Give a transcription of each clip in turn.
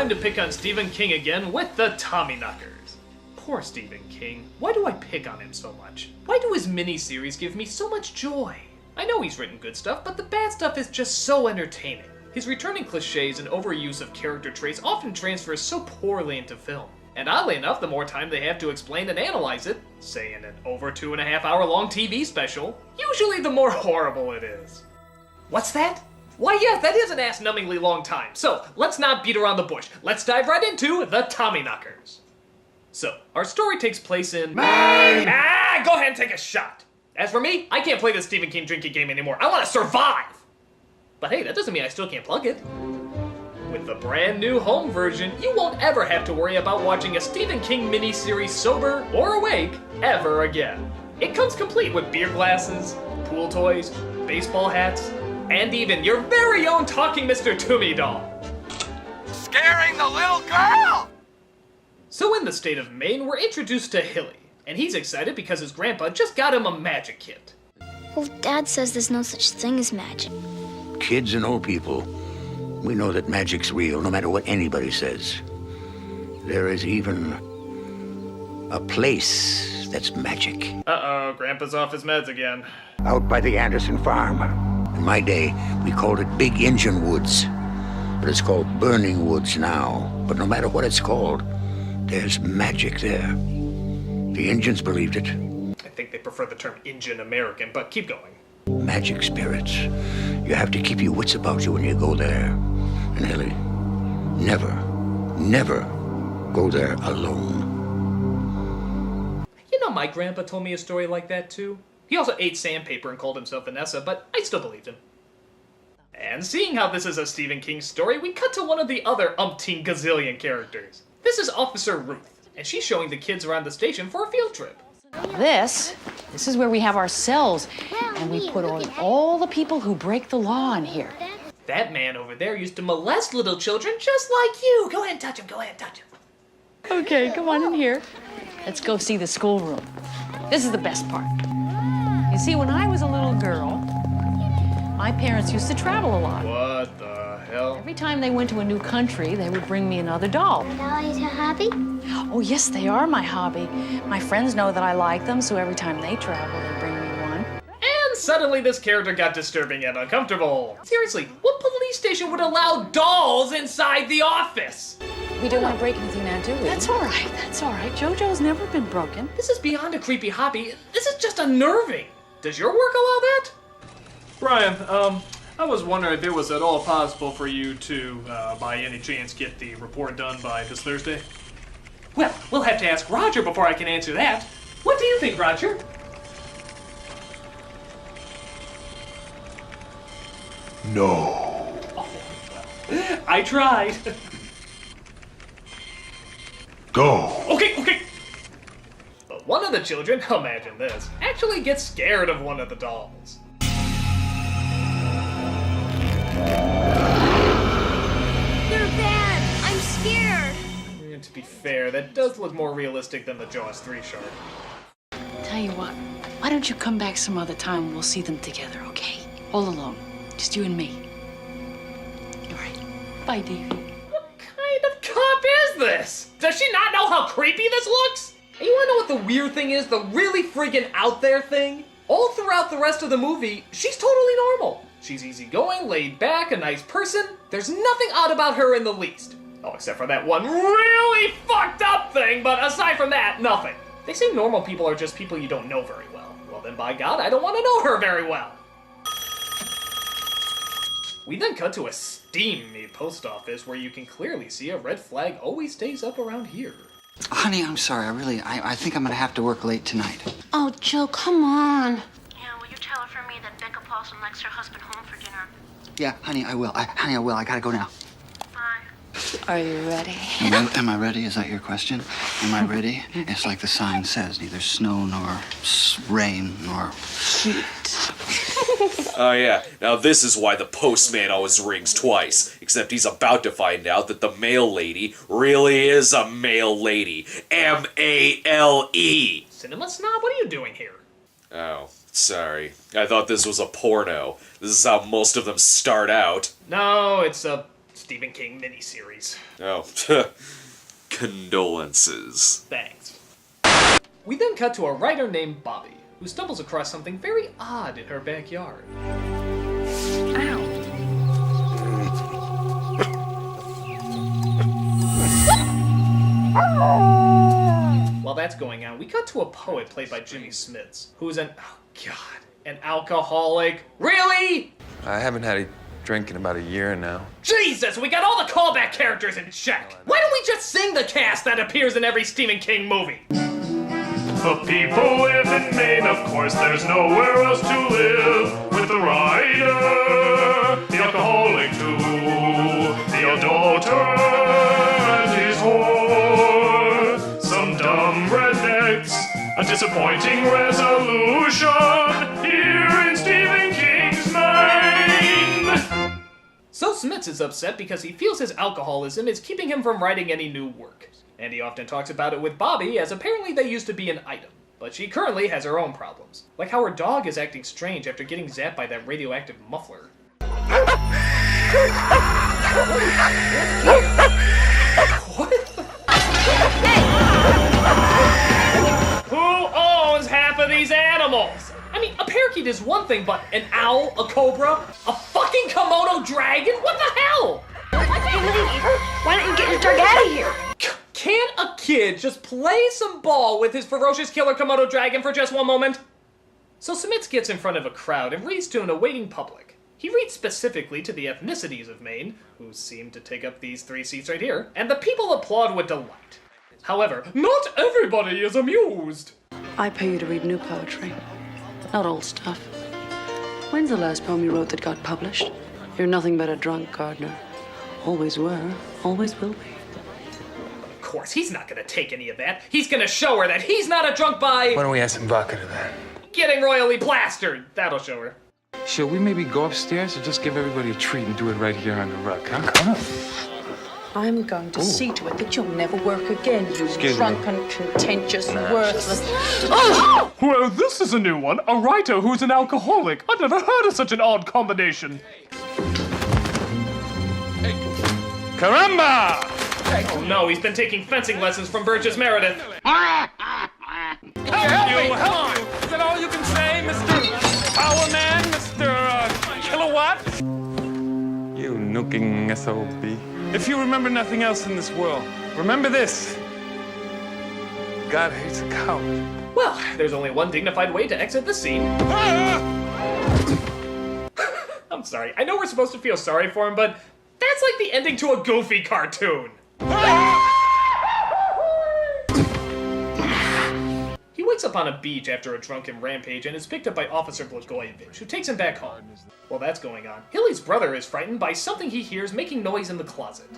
time to pick on Stephen King again with the Tommyknockers. Poor Stephen King. Why do I pick on him so much? Why do his miniseries give me so much joy? I know he's written good stuff, but the bad stuff is just so entertaining. His returning cliches and overuse of character traits often transfers so poorly into film. And oddly enough, the more time they have to explain and analyze it, say in an over 2.5 hour long TV special, usually the more horrible it is. What's that? Why yes, that is an ass-numbingly long time. So, let's not beat around the bush. Let's dive right into the Tommyknockers. So, our story takes place in... Go ahead and take a shot. As for me, I can't play this Stephen King drinking game anymore. I want to survive! But hey, that doesn't mean I still can't plug it. With the brand new home version, you won't ever have to worry about watching a Stephen King miniseries sober or awake ever again. It comes complete with beer glasses, pool toys, baseball hats, and even your very own talking Mr. Toomey doll. Scaring the little girl! So in the state of Maine, we're introduced to Hilly, and he's excited because his grandpa just got him a magic kit. Well, Dad says there's no such thing as magic. Kids and old people, we know that magic's real, no matter what anybody says. There is even a place that's magic. Uh-oh, Grandpa's off his meds again. Out by the Anderson farm. In my day, we called it Big Engine Woods. But it's called Burning Woods now. But no matter what it's called, there's magic there. The Indians believed it. I think they prefer the term Indian American, but keep going. Magic spirits. You have to keep your wits about you when you go there. And Hilly, never go there alone. You know, my grandpa told me a story like that too. He also ate sandpaper and called himself Vanessa, but I still believed him. And seeing how this is a Stephen King story, we cut to one of the other umpteen gazillion characters. This is Officer Ruth, and she's showing the kids around the station for a field trip. This is where we have our cells, and we put on all the people who break the law in here. That man over there used to molest little children just like you. Go ahead and touch him, go ahead and touch him. Okay, come on in here. Let's go see the schoolroom. This is the best part. You see, when I was a little girl, my parents used to travel a lot. What the hell? Every time they went to a new country, they would bring me another doll. Dolly's a hobby? Oh, yes, they are my hobby. My friends know that I like them, so every time they travel, they bring me one. And suddenly this character got disturbing and uncomfortable. Seriously, what police station would allow dolls inside the office? We don't want to break anything now, do we? That's all right, that's all right. JoJo's never been broken. This is beyond a creepy hobby. This is just unnerving. Does your work allow that? Brian, I was wondering if it was at all possible for you to, by any chance, get the report done by this Thursday? Well, we'll have to ask Roger before I can answer that. What do you think, Roger? No. Oh, well, I tried. Go. Okay. But one of the children, imagine this, actually gets scared of one of the dolls. They're bad. I'm scared. And to be fair, that does look more realistic than the Jaws 3 shark. Tell you what, why don't you come back some other time and we'll see them together, okay? All alone. Just you and me. All right. Bye, Davy. What kind of cop is this? Does she not know how creepy this looks? And you wanna know what the weird thing is? The really friggin' out there thing? All throughout the rest of the movie, she's totally normal. She's easygoing, laid back, a nice person. There's nothing odd about her in the least. Oh, except for that one really fucked up thing, but aside from that, nothing. They say normal people are just people you don't know very well. Well then, by God, I don't want to know her very well. We then cut to a steamy post office where you can clearly see a red flag always stays up around here. Honey, I'm sorry. I think I'm gonna have to work late tonight. Oh, Joe, come on. Yeah, will you tell her for me that Becca Paulson likes her husband home for dinner? Yeah, honey, I will. I will. I gotta go now. Bye. Are you ready? Am I ready? Is that your question? Am I ready? It's like the sign says, neither snow nor rain nor... Oh yeah, now this is why the postman always rings twice, except he's about to find out that the mail lady really is a mail lady. M-A-L-E! Cinema snob, what are you doing here? Oh, sorry. I thought this was a porno. This is how most of them start out. No, it's a Stephen King miniseries. Oh, condolences. Thanks. We then cut to a writer named Bobby, who stumbles across something very odd in her backyard. Ow. While that's going on, we cut to a poet played by Jimmy Smits, who's an alcoholic. Really? I haven't had a drink in about a year now. Jesus, we got all the callback characters in check. Why don't we just sing the cast that appears in every Stephen King movie? The people live in Maine, of course, there's nowhere else to live. With the writer, the alcoholic too, the adulterer and his whore, some dumb rednecks, a disappointing resolution here in Stephen King's mind. So Smits is upset because he feels his alcoholism is keeping him from writing any new work. And he often talks about it with Bobby, as apparently they used to be an item. But she currently has her own problems. Like how her dog is acting strange after getting zapped by that radioactive muffler. What? Who owns half of these animals? I mean, a parakeet is one thing, but an owl, a cobra, a fucking Komodo dragon? What the hell? Hey, lady, why don't you get your dog out of here? Can't a kid just play some ball with his ferocious killer Komodo dragon for just one moment? So Smits gets in front of a crowd and reads to an awaiting public. He reads specifically to the ethnicities of Maine, who seem to take up these 3 seats right here, and the people applaud with delight. However, not everybody is amused. I pay you to read new poetry, not old stuff. When's the last poem you wrote that got published? You're nothing but a drunk, Gardner. Always were, always will be. Of course, he's not gonna take any of that. He's gonna show her that he's not a drunk by... Why don't we add some vodka to that? Getting royally plastered. That'll show her. Should we maybe go upstairs or just give everybody a treat and do it right here on the rug, huh? Come on. I'm going to see to it that you'll never work again, you drunken, contentious, worthless... Oh! Well, this is a new one. A writer who's an alcoholic. I've never heard of such an odd combination. Caramba! Oh no, he's been taking fencing lessons from Burgess Meredith. Help you! Is that all you can say, Mr. Power Man, Mr. Kilowatt? You nooking SOB. If you remember nothing else in this world, remember this. God hates a coward. Well, there's only one dignified way to exit the scene. I'm sorry. I know we're supposed to feel sorry for him, but that's like the ending to a Goofy cartoon. He wakes up on a beach after a drunken rampage and is picked up by Officer Blagojevich, who takes him back home. While that's going on, Hilly's brother is frightened by something he hears making noise in the closet.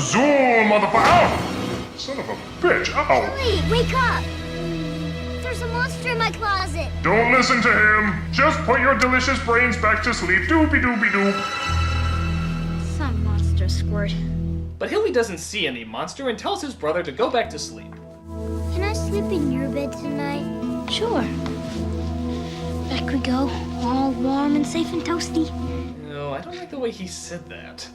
Zoom, motherfucker! Son of a bitch, ow! Wait, wake up! There's a monster in my closet. Don't listen to him! Just put your delicious brains back to sleep, doopy-doopy-doop! Some monster squirt. But Hilly doesn't see any monster and tells his brother to go back to sleep. Can I sleep in your bed tonight? Sure. Back we go, all warm and safe and toasty. No, I don't like the way he said that.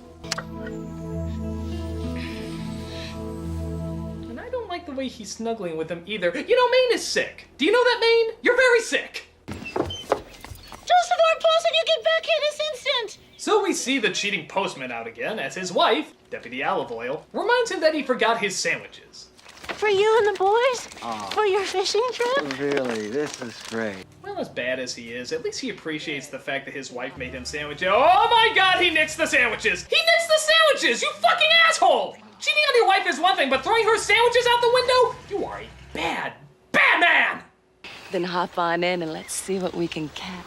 And I don't like the way he's snuggling with him either. You know, Maine is sick. Do you know that, Maine? You're very sick. Joseph R. Paulson, you get back here this instant! So we see the cheating postman out again as his wife, Deputy Olive Oil, reminds him that he forgot his sandwiches. For you and the boys? For your fishing trip? Really, this is great. Well, as bad as he is, at least he appreciates the fact that his wife made him sandwiches. Oh my god, he nixed the sandwiches! He nixed the sandwiches, you fucking asshole! Cheating on your wife is one thing, but throwing her sandwiches out the window? You are a bad, bad man! Then hop on in and let's see what we can catch.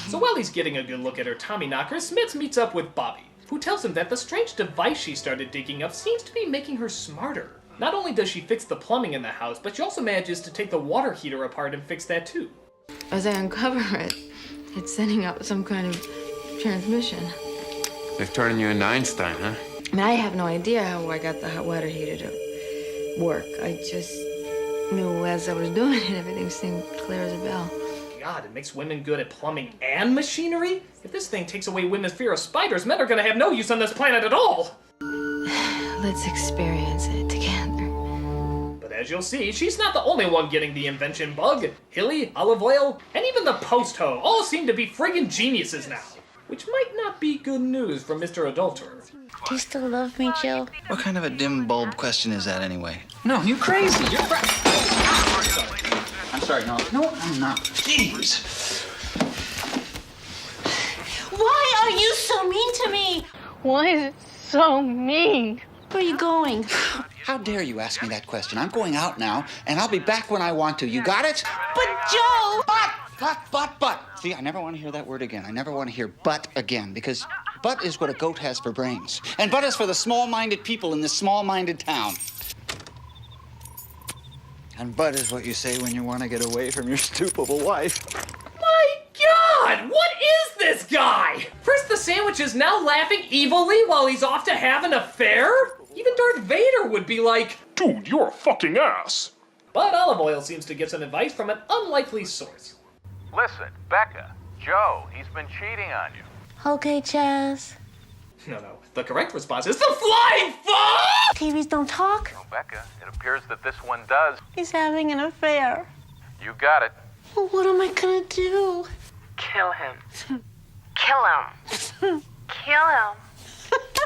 So while he's getting a good look at her Tommyknockers, Smits meets up with Bobby, who tells him that the strange device she started digging up seems to be making her smarter. Not only does she fix the plumbing in the house, but she also manages to take the water heater apart and fix that too. As I uncover it, it's sending out some kind of transmission. They're turning you into Einstein, huh? I mean, I have no idea how I got the hot water heater to work. I just knew as I was doing it, everything seemed clear as a bell. God, it makes women good at plumbing and machinery? If this thing takes away women's fear of spiders, men are gonna have no use on this planet at all! Let's experience it together. But as you'll see, she's not the only one getting the invention bug. Hilly, Olive Oil, and even the post-ho all seem to be friggin' geniuses now. Which might not be good news for Mr. Adulterer. Do you still love me, Joe? What kind of a dim bulb question is that anyway? No, you crazy. You're I'm sorry, no. No, I'm not. Jeez. Why are you so mean to me? Why is it so mean? Where are you going? How dare you ask me that question? I'm going out now, and I'll be back when I want to. You got it? But Joe! But. See, I never want to hear that word again. I never want to hear but again, because but is what a goat has for brains. And but is for the small-minded people in this small-minded town. And but is what you say when you want to get away from your stupid wife. My God! What is this guy? First the sandwiches, now laughing evilly while he's off to have an affair? Even Darth Vader would be like, Dude, you're a fucking ass. But Olive Oil seems to get some advice from an unlikely source. Listen, Becca, Joe, he's been cheating on you. Okay, Chaz. No. The correct response is the flying fuck! TVs don't talk. No, Becca, it appears that this one does. He's having an affair. You got it. Well, what am I gonna do? Kill him. Kill him. Kill him.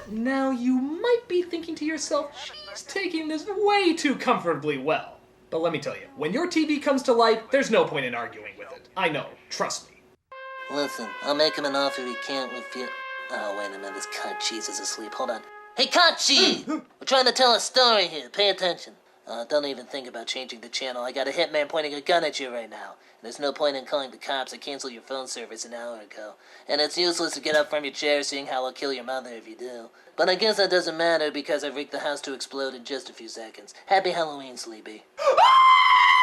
Now you might be thinking to yourself, she's taking this way too comfortably well. But let me tell you, when your TV comes to light, there's no point in arguing with it. I know, trust me. Listen, I'll make him an offer he can't refuse. Oh, wait a minute, this cunt cheese is asleep. Hold on. Hey, cunt cheese! We're trying to tell a story here. Pay attention. Don't even think about changing the channel. I got a hitman pointing a gun at you right now. There's no point in calling the cops. I canceled your phone service an hour ago. And it's useless to get up from your chair seeing how I'll kill your mother if you do. But I guess that doesn't matter because I've rigged the house to explode in just a few seconds. Happy Halloween, Sleepy.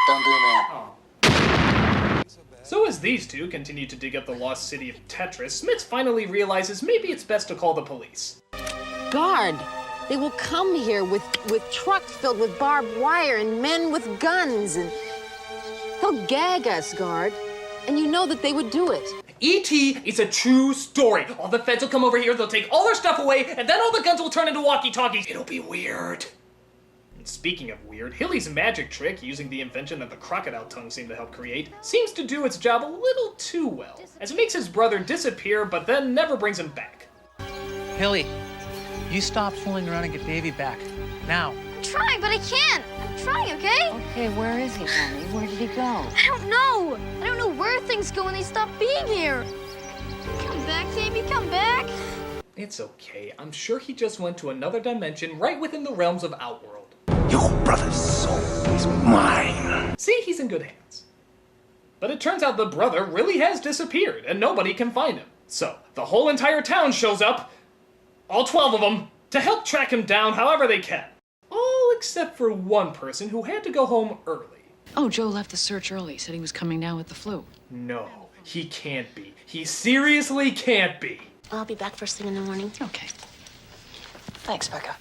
Don't do that. So as these two continue to dig up the lost city of Tetris, Smits finally realizes maybe it's best to call the police. Guard! They will come here with trucks filled with barbed wire and men with guns, and they'll gag us, Guard. And you know that they would do it. E.T. is a true story. All the feds will come over here, they'll take all their stuff away, and then all the guns will turn into walkie-talkies. It'll be weird. And speaking of weird, Hilly's magic trick, using the invention that the crocodile tongue seemed to help create, seems to do its job a little too well, as it makes his brother disappear, but then never brings him back. Hilly, you stop fooling around and get Davy back. Now. I'm trying, but I can't. I'm trying, okay? Okay, where is he, honey? Where did he go? I don't know. I don't know where things go when they stop being here. Come back, Davy, come back. It's okay. I'm sure he just went to another dimension right within the realms of Outworld. Your brother's soul is mine. See, he's in good hands. But it turns out the brother really has disappeared, and nobody can find him. So, the whole entire town shows up, all 12 of them, to help track him down however they can. All except for one person who had to go home early. Oh, Joe left the search early. Said he was coming down with the flu. No, he can't be. He seriously can't be. I'll be back first thing in the morning. Okay. Thanks, Becca.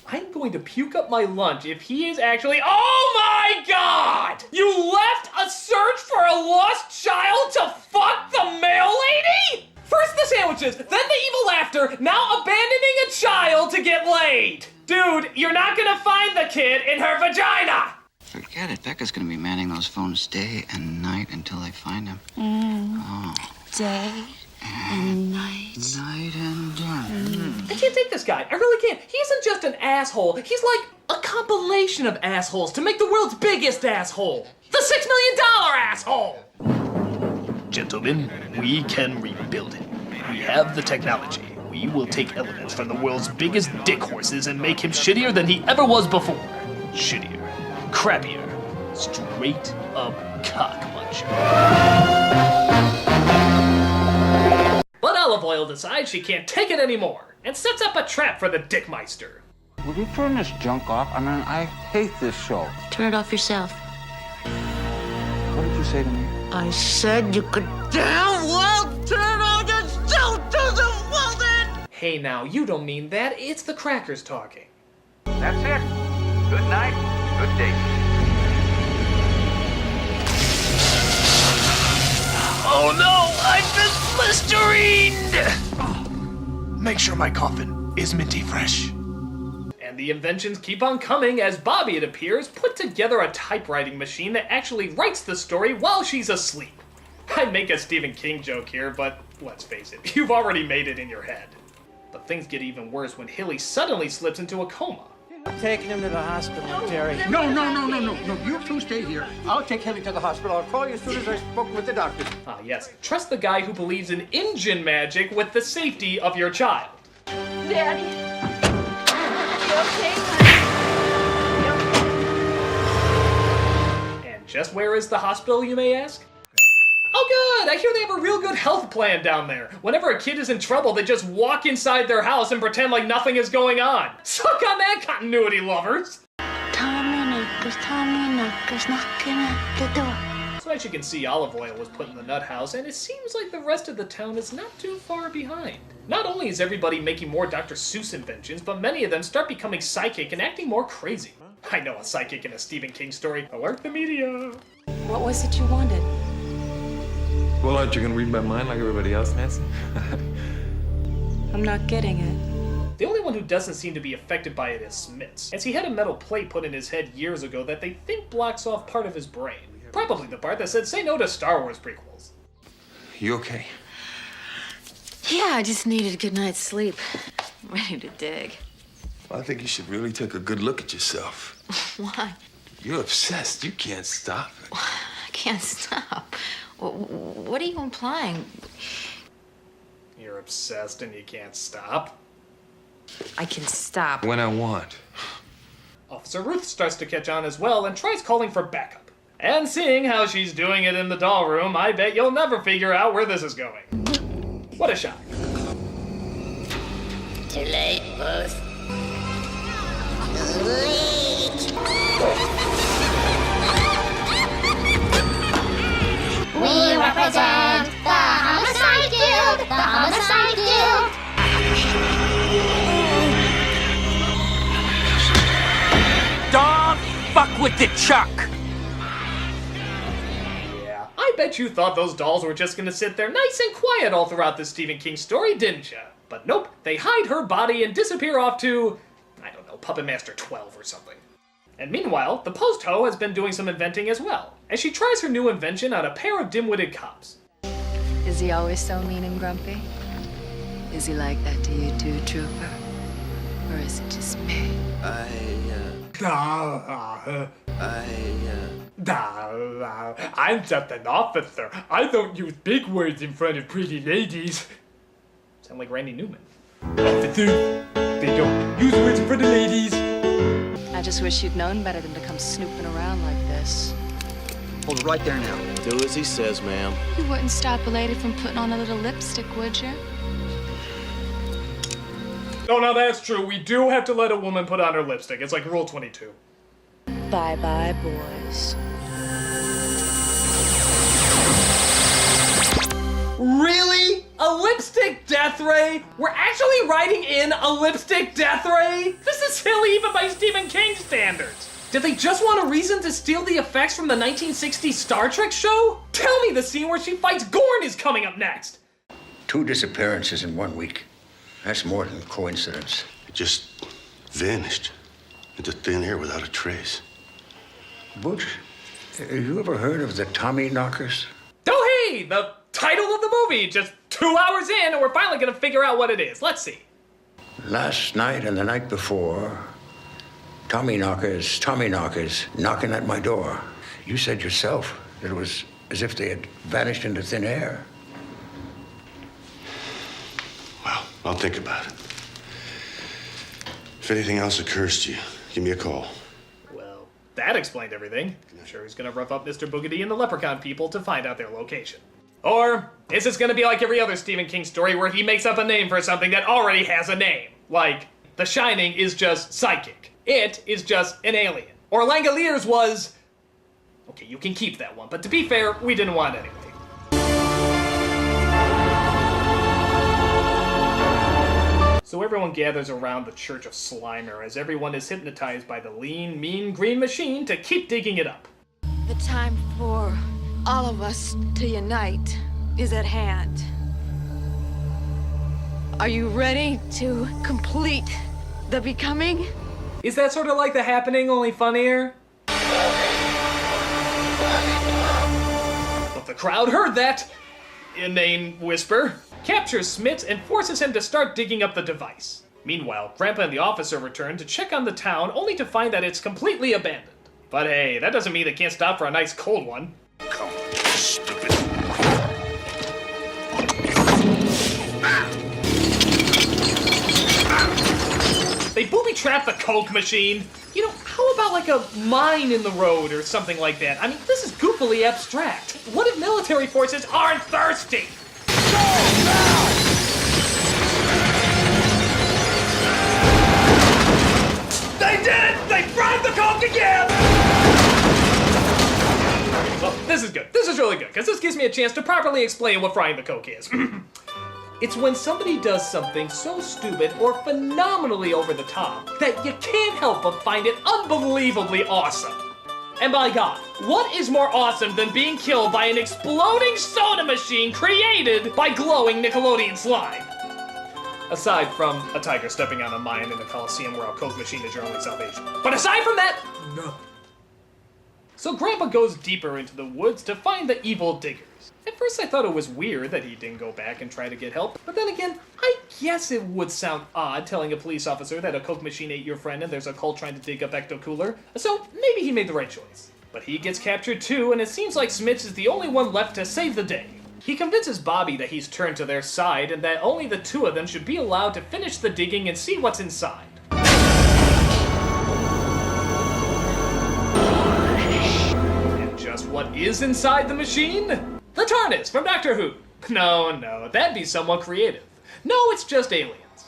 I'm going to puke up my lunch if he is actually— Oh my God! You left a search for a lost child to fuck the mail lady? First the sandwiches, then the evil laughter, now abandoning a child to get laid. Dude, you're not gonna find the kid in her vagina! Forget it. Becca's gonna be manning those phones day and night until they find him. Oh. Day and night. Night and day. I can't take this guy. I really can't. He isn't just an asshole. He's like a compilation of assholes to make the world's biggest asshole. The $6 million asshole! Gentlemen, we can rebuild him. We have the technology. We will take elements from the world's biggest dick horses and make him shittier than he ever was before. Shittier. Crappier. Straight up cock muncher. But Olive Oil decides she can't take it anymore and sets up a trap for the Dickmeister. Would you turn this junk off? I mean, I hate this show. Turn it off yourself. What did you say to me? I said you could damn well turn on yourself to the woman! Hey now, you don't mean that. It's the crackers talking. That's it. Good night. Good day. Oh no, I've been Listerine! Make sure my coffin is minty fresh. And the inventions keep on coming as Bobby, it appears, put together a typewriting machine that actually writes the story while she's asleep. I'd make a Stephen King joke here, but let's face it, you've already made it in your head. But things get even worse when Hilly suddenly slips into a coma. I'm taking him to the hospital, Terry. No. You two stay here. I'll take Hilly to the hospital. I'll call you as soon as I've spoken with the doctor. Ah, yes. Trust the guy who believes in engine magic with the safety of your child. Daddy. You okay? And just where is the hospital, you may ask? Oh good! I hear they have a real good health plan down there. Whenever a kid is in trouble, they just walk inside their house and pretend like nothing is going on. Suck on that, continuity lovers! Tommyknockers, knocking at the door. So as you can see, Olive Oil was put in the nut house, and it seems like the rest of the town is not too far behind. Not only is everybody making more Dr. Seuss inventions, but many of them start becoming psychic and acting more crazy. I know a psychic in a Stephen King story. Alert the media! What was it you wanted? Well, aren't you gonna read my mind like everybody else, Nancy? I'm not getting it. The only one who doesn't seem to be affected by it is Smits, as he had a metal plate put in his head years ago that they think blocks off part of his brain. Probably the part that said say no to Star Wars prequels. You okay? Yeah, I just needed a good night's sleep. I'm ready to dig. Well, I think you should really take a good look at yourself. Why? You're obsessed. You can't stop it. I can't stop. What are you implying? You're obsessed and you can't stop. I can stop. When I want. Officer Ruth starts to catch on as well and tries calling for backup. And seeing how she's doing it in the doll room, I bet you'll never figure out where this is going. What a shock. Too late, boss. Too late. We represent the Homicide Guild! The Homicide Guild! Don't fuck with the Chuck! Yeah, I bet you thought those dolls were just gonna sit there nice and quiet all throughout this Stephen King story, didn't ya? But nope, they hide her body and disappear off to, I don't know, Puppet Master 12 or something. And meanwhile, the post-ho has been doing some inventing as well, as she tries her new invention on a pair of dim-witted cops. Is he always so mean and grumpy? Is he like that to you too, Trooper? Or is it just me? I'm just an officer. I don't use big words in front of pretty ladies. Sound like Randy Newman. Officers, they don't use words in front of ladies. I just wish you'd known better than to come snooping around like this. Hold it right there now. Do as he says, ma'am. You wouldn't stop a lady from putting on a little lipstick, would you? Oh, no, that's true. We do have to let a woman put on her lipstick. It's like Rule 22. Bye-bye, boys. Really? A lipstick death ray? We're actually writing in a lipstick death ray? This is silly even by Stephen King standards. Did they just want a reason to steal the effects from the 1960s Star Trek show? Tell me the scene where she fights Gorn is coming up next. 2 disappearances in 1 week. That's more than coincidence. It just vanished into thin air without a trace. Butch, have you ever heard of the Tommyknockers? Oh, hey! The title of the movie! Just 2 hours in, and we're finally gonna figure out what it is. Let's see. Last night and the night before, Tommyknockers knocking at my door. You said yourself that it was as if they had vanished into thin air. Well, I'll think about it. If anything else occurs to you, give me a call. Well, that explained everything. I'm sure he's gonna rough up Mr. Boogedy and the Leprechaun people to find out their location. Or is this gonna be like every other Stephen King story where he makes up a name for something that already has a name? Like, The Shining is just psychic. It is just an alien. Or Langoliers was... Okay, you can keep that one, but to be fair, we didn't want anything. So everyone gathers around the Church of Slimer as everyone is hypnotized by the lean, mean green machine to keep digging it up. The time for all of us to unite. is at hand. Are you ready to complete the becoming? Is that sort of like The Happening, only funnier? But the crowd heard that inane whisper, captures Smits and forces him to start digging up the device. Meanwhile, Grandpa and the officer return to check on the town, only to find that it's completely abandoned. But hey, that doesn't mean they can't stop for a nice cold one. Come on, stupid. They booby-trap the Coke machine. You know, how about like a mine in the road or something like that? I mean, this is goofily abstract. What if military forces aren't thirsty? They did it! They fried the Coke again! Well, this is good. This is really good, because this gives me a chance to properly explain what frying the Coke is. It's when somebody does something so stupid or phenomenally over the top that you can't help but find it unbelievably awesome. And by God, what is more awesome than being killed by an exploding soda machine created by glowing Nickelodeon slime? Aside from a tiger stepping on a mine in a coliseum where a Coke machine is your only salvation. But aside from that, no. So Grandpa goes deeper into the woods to find the evil diggers. At first I thought it was weird that he didn't go back and try to get help, but then again, I guess it would sound odd telling a police officer that a Coke machine ate your friend and there's a cult trying to dig up Ecto Cooler, so maybe he made the right choice. But he gets captured too, and it seems like Smits is the only one left to save the day. He convinces Bobby that he's turned to their side and that only the two of them should be allowed to finish the digging and see what's inside. And just what is inside the machine? The TARDIS from Doctor Who. No, that'd be somewhat creative. No, it's just aliens.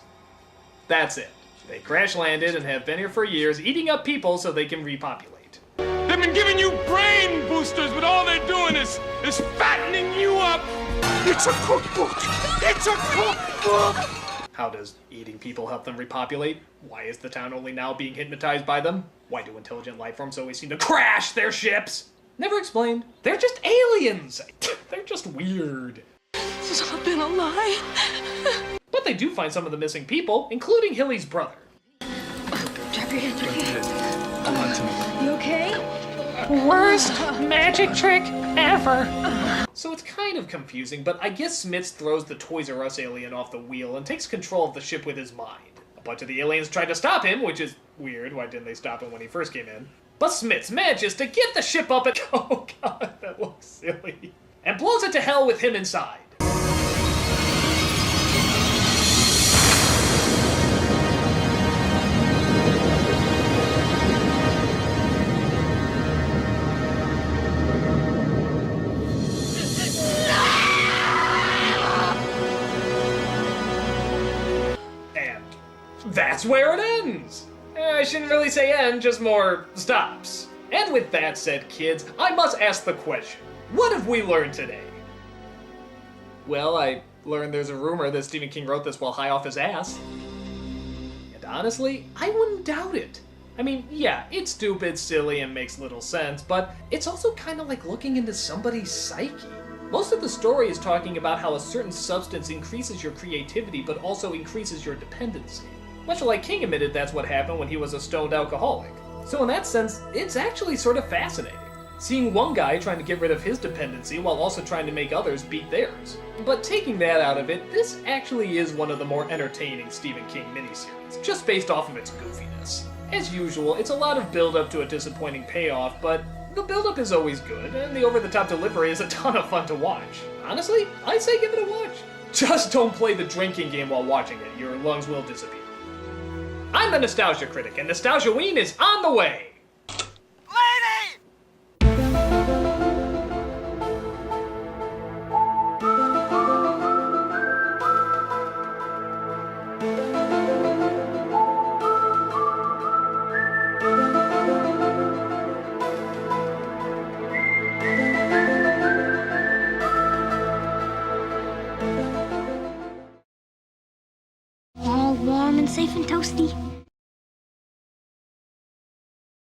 That's it. They crash landed and have been here for years, eating up people so they can repopulate. They've been giving you brain boosters, but all they're doing is fattening you up. It's a cookbook. It's a cookbook. How does eating people help them repopulate? Why is the town only now being hypnotized by them? Why do intelligent life forms always seem to crash their ships? Never explained. They're just aliens. They're just weird. This has all been a lie. But they do find some of the missing people, including Hilly's brother. Drop your head. Hold on to me. You okay? Worst magic trick ever. So it's kind of confusing, but I guess Smits throws the Toys R Us alien off the wheel and takes control of the ship with his mind. A bunch of the aliens try to stop him, which is weird. Why didn't they stop him when he first came in? But Smits manages to get the ship up and oh god, that looks silly. And blows it to hell with him inside. And that's where it ends. I shouldn't really say end, just more stops. And with that said, kids, I must ask the question, what have we learned today? Well, I learned there's a rumor that Stephen King wrote this while high off his ass. And honestly, I wouldn't doubt it. I mean, yeah, it's stupid, silly, and makes little sense, but it's also kind of like looking into somebody's psyche. Most of the story is talking about how a certain substance increases your creativity, but also increases your dependency. Much like King admitted that's what happened when he was a stoned alcoholic. So in that sense, it's actually sort of fascinating. Seeing one guy trying to get rid of his dependency while also trying to make others beat theirs. But taking that out of it, this actually is one of the more entertaining Stephen King miniseries, just based off of its goofiness. As usual, it's a lot of build-up to a disappointing payoff, but the build-up is always good, and the over-the-top delivery is a ton of fun to watch. Honestly, I'd say give it a watch. Just don't play the drinking game while watching it, your lungs will disappear. I'm the Nostalgia Critic, and Nostalgia-ween is on the way! All warm and safe and toasty.